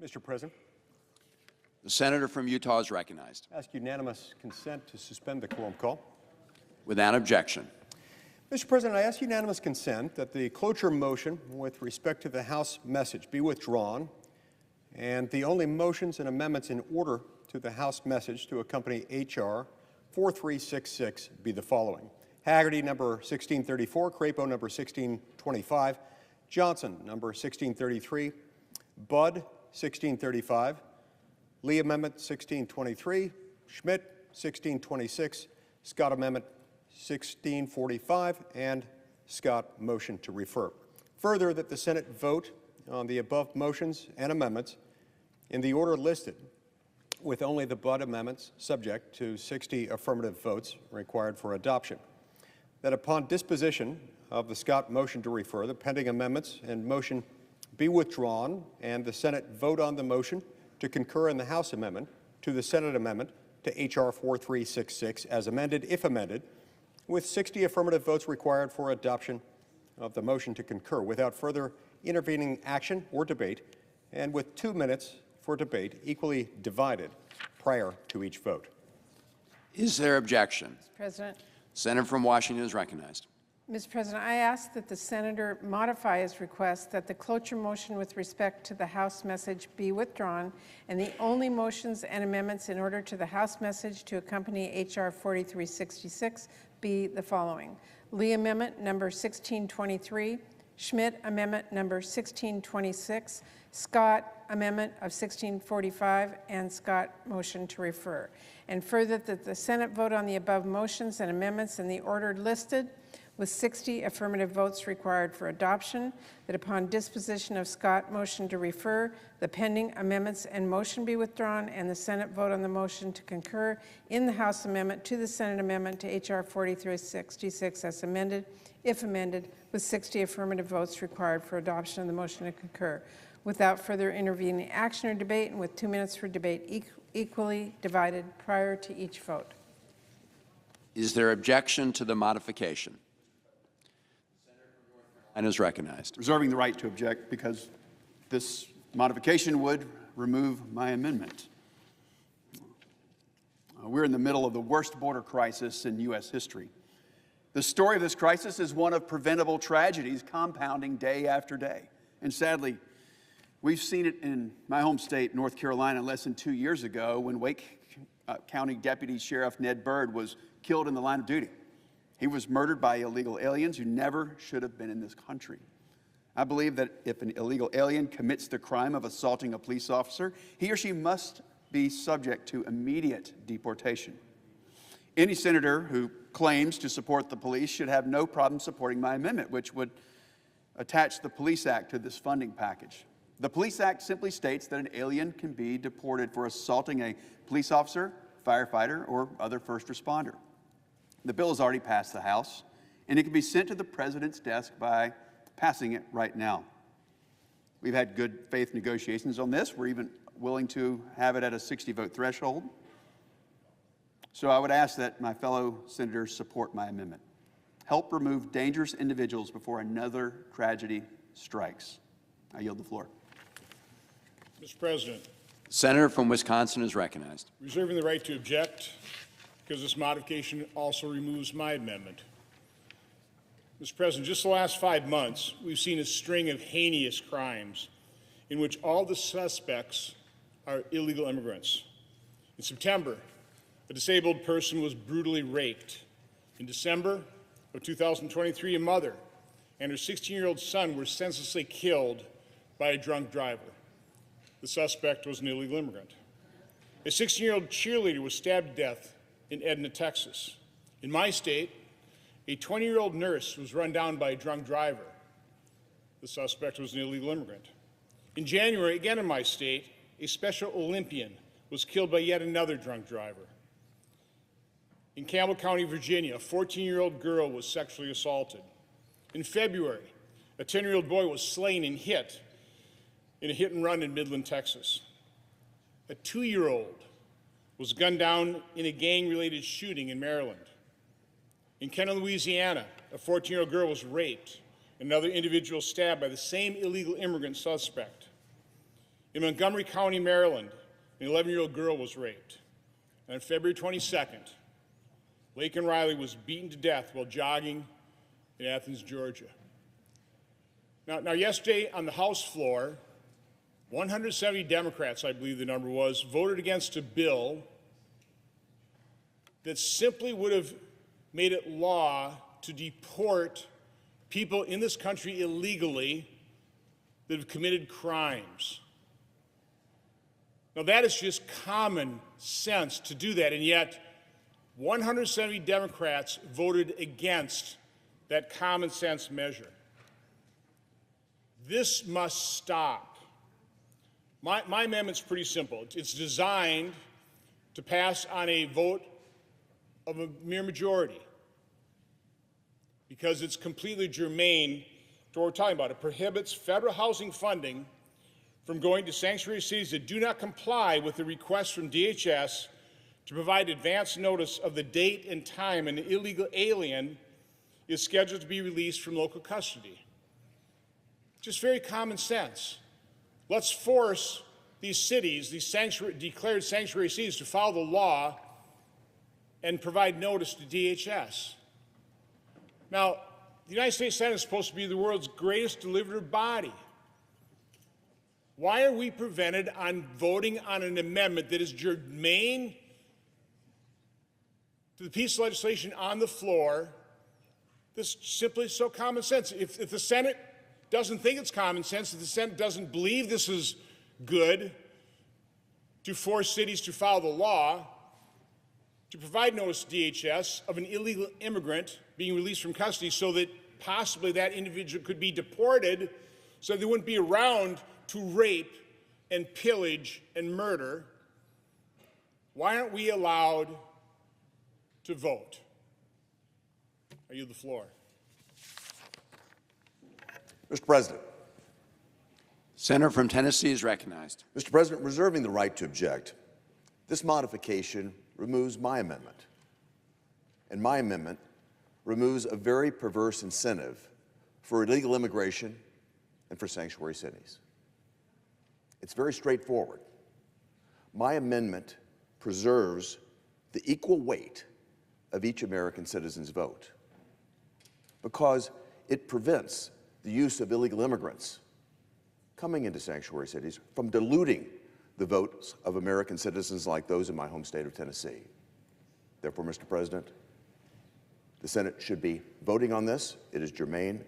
Mr. President, The senator from Utah is recognized. I ask unanimous consent to suspend the quorum call. Without objection. Mr. President, I ask unanimous consent that the cloture motion with respect to the House message be withdrawn and the only motions and amendments in order to the House message to accompany H.R. 4366 be the following. Haggerty, number 1634, Crapo, number 1625, Johnson, number 1633, Budd, 1635, Lee Amendment, 1623, Schmidt, 1626, Scott Amendment, 1645, and Scott motion to refer. Further, that the Senate vote on the above motions and amendments in the order listed, with only the Budd amendments subject to 60 affirmative votes required for adoption. That upon disposition of the Scott motion to refer, the pending amendments and motion be withdrawn and the Senate vote on the motion to concur in the House amendment to the Senate amendment to H.R. 4366 as amended, if amended, with 60 affirmative votes required for adoption of the motion to concur without further intervening action or debate, and with 2 minutes for debate equally divided prior to each vote. Is there objection? Mr. President. Senator from Washington is recognized. Mr. President, I ask that the senator modify his request that the cloture motion with respect to the House message be withdrawn and the only motions and amendments in order to the House message to accompany H.R. 4366 be the following. Lee Amendment number 1623, Schmidt Amendment number 1626, Scott Amendment of 1645, and Scott motion to refer. And further, that the Senate vote on the above motions and amendments in the order listed with 60 affirmative votes required for adoption, that upon disposition of Scott motion to refer, the pending amendments and motion be withdrawn, and the Senate vote on the motion to concur in the House amendment to the Senate amendment to H.R. 4366 as amended, if amended, with 60 affirmative votes required for adoption of the motion to concur, without further intervening action or debate, and with 2 minutes for debate equally divided prior to each vote. Is there objection to the modification? And is recognized. Reserving the right to object because this modification would remove my amendment. We're in the middle of the worst border crisis in U.S. history. The story of this crisis is one of preventable tragedies compounding day after day. And sadly, we've seen it in my home state, North Carolina, less than 2 years ago when Wake County Deputy Sheriff Ned Byrd was killed in the line of duty. He was murdered by illegal aliens who never should have been in this country. I believe that if an illegal alien commits the crime of assaulting a police officer, he or she must be subject to immediate deportation. Any senator who claims to support the police should have no problem supporting my amendment, which would attach the Police Act to this funding package. The Police Act simply states that an alien can be deported for assaulting a police officer, firefighter, or other first responder. The bill has already passed the House, and it can be sent to the President's desk by passing it right now. We've had good faith negotiations on this. We're even willing to have it at a 60-vote threshold. So I would ask that my fellow senators support my amendment. Help remove dangerous individuals before another tragedy strikes. I yield the floor. Mr. President. Senator from Wisconsin is recognized. Reserving the right to object because this modification also removes my amendment. Mr. President, just the last 5 months, we've seen a string of heinous crimes in which all the suspects are illegal immigrants. In September, a disabled person was brutally raped. In December of 2023, a mother and her 16-year-old son were senselessly killed by a drunk driver. The suspect was an illegal immigrant. A 16-year-old cheerleader was stabbed to death in Edna, Texas. In my state, a 20-year-old nurse was run down by a drunk driver. The suspect was an illegal immigrant. In January, again in my state, a Special Olympian was killed by yet another drunk driver. In Campbell County, Virginia, a 14-year-old girl was sexually assaulted. In February, a 10-year-old boy was slain and hit in a hit and run in Midland, Texas. A 2-year-old was gunned down in a gang-related shooting in Maryland. In Kenton, Louisiana, a 14-year-old girl was raped, and another individual stabbed by the same illegal immigrant suspect. In Montgomery County, Maryland, an 11-year-old girl was raped. And on February 22nd, Laken Riley was beaten to death while jogging in Athens, Georgia. Now, yesterday on the House floor, 170 Democrats, I believe the number was, voted against a bill that simply would have made it law to deport people in this country illegally that have committed crimes. Now, that is just common sense to do that, and yet 170 Democrats voted against that common sense measure. This must stop. My amendment's pretty simple. It's designed to pass on a vote of a mere majority because it's completely germane to what we're talking about. It prohibits federal housing funding from going to sanctuary cities that do not comply with the request from DHS to provide advance notice of the date and time an illegal alien is scheduled to be released from local custody. Just very common sense. Let's force these cities, these declared sanctuary cities, to follow the law and provide notice to DHS. Now, the United States Senate is supposed to be the world's greatest deliberative body. Why are we prevented on voting on an amendment that is germane to the piece of legislation on the floor? This is simply so common sense. If the Senate doesn't think it's common sense, if the Senate doesn't believe this is good to force cities to follow the law, to provide notice to DHS of an illegal immigrant being released from custody so that possibly that individual could be deported so they wouldn't be around to rape and pillage and murder, why aren't we allowed to vote? I yield the floor. Mr. President. Senator from Tennessee is recognized. Mr. President, reserving the right to object, this modification removes my amendment. And my amendment removes a very perverse incentive for illegal immigration and for sanctuary cities. It's very straightforward. My amendment preserves the equal weight of each American citizen's vote because it prevents the use of illegal immigrants coming into sanctuary cities from diluting the votes of American citizens like those in my home state of Tennessee. Therefore, Mr. President, the Senate should be voting on this. It is germane,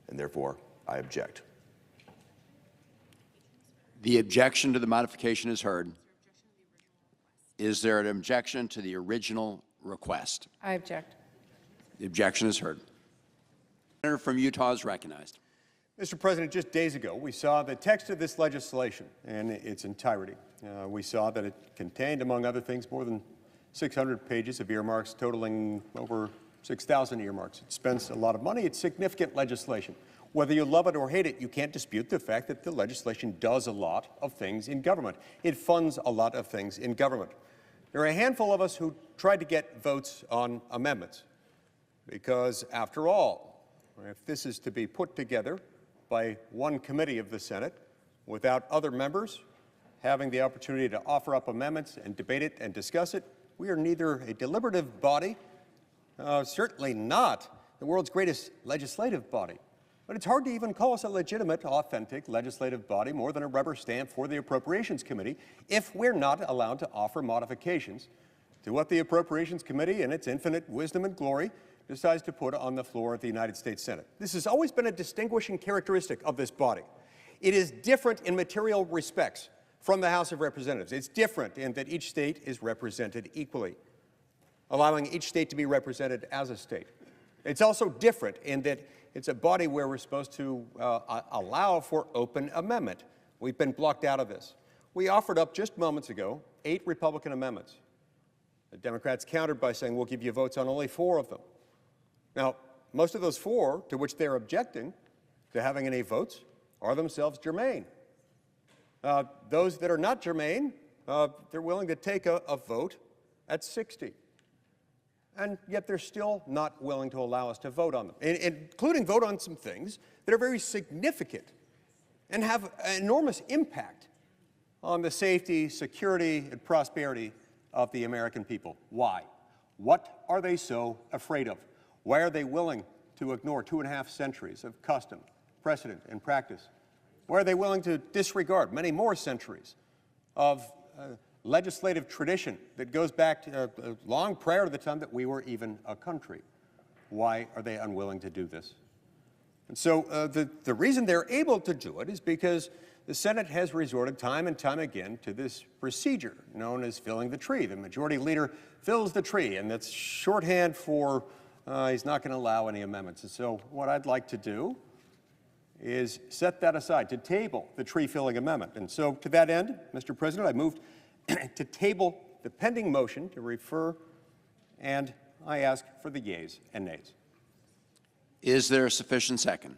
and therefore I object. The objection to the modification is heard. Is there an objection to the original request? I object. The objection is heard. Senator from Utah is recognized. Mr. President, just days ago, we saw the text of this legislation in its entirety. We saw that it contained, among other things, more than 600 pages of earmarks, totaling over 6,000 earmarks. It spends a lot of money. It's significant legislation. Whether you love it or hate it, you can't dispute the fact that the legislation does a lot of things in government. It funds a lot of things in government. There are a handful of us who tried to get votes on amendments because, after all, if this is to be put together by one committee of the Senate without other members having the opportunity to offer up amendments and debate it and discuss it, we are neither a deliberative body, certainly not the world's greatest legislative body. But it's hard to even call us a legitimate, authentic legislative body, more than a rubber stamp for the Appropriations Committee, if we're not allowed to offer modifications to what the Appropriations Committee, in its infinite wisdom and glory, decides to put on the floor of the United States Senate. This has always been a distinguishing characteristic of this body. It is different in material respects from the House of Representatives. It's different in that each state is represented equally, allowing each state to be represented as a state. It's also different in that it's a body where we're supposed to allow for open amendment. We've been blocked out of this. We offered up just moments ago 8 Republican amendments. The Democrats countered by saying, we'll give you votes on only 4 of them. Now, most of those 4 to which they're objecting to having any votes are themselves germane. Those that are not germane, they're willing to take a vote at 60. And yet they're still not willing to allow us to vote on them, including vote on some things that are very significant and have an enormous impact on the safety, security, and prosperity of the American people. Why? What are they so afraid of? Why are they willing to ignore 2.5 centuries of custom, precedent, and practice? Why are they willing to disregard many more centuries of legislative tradition that goes back to, long prior to the time that we were even a country? Why are they unwilling to do this? And so the reason they're able to do it is because the Senate has resorted time and time again to this procedure known as filling the tree. The majority leader fills the tree, and that's shorthand for he's not going to allow any amendments. And so what I'd like to do is set that aside, to table the tree-filling amendment. And so to that end, Mr. President, I moved to table the pending motion to refer, and I ask for the yeas and nays. Is there a sufficient second?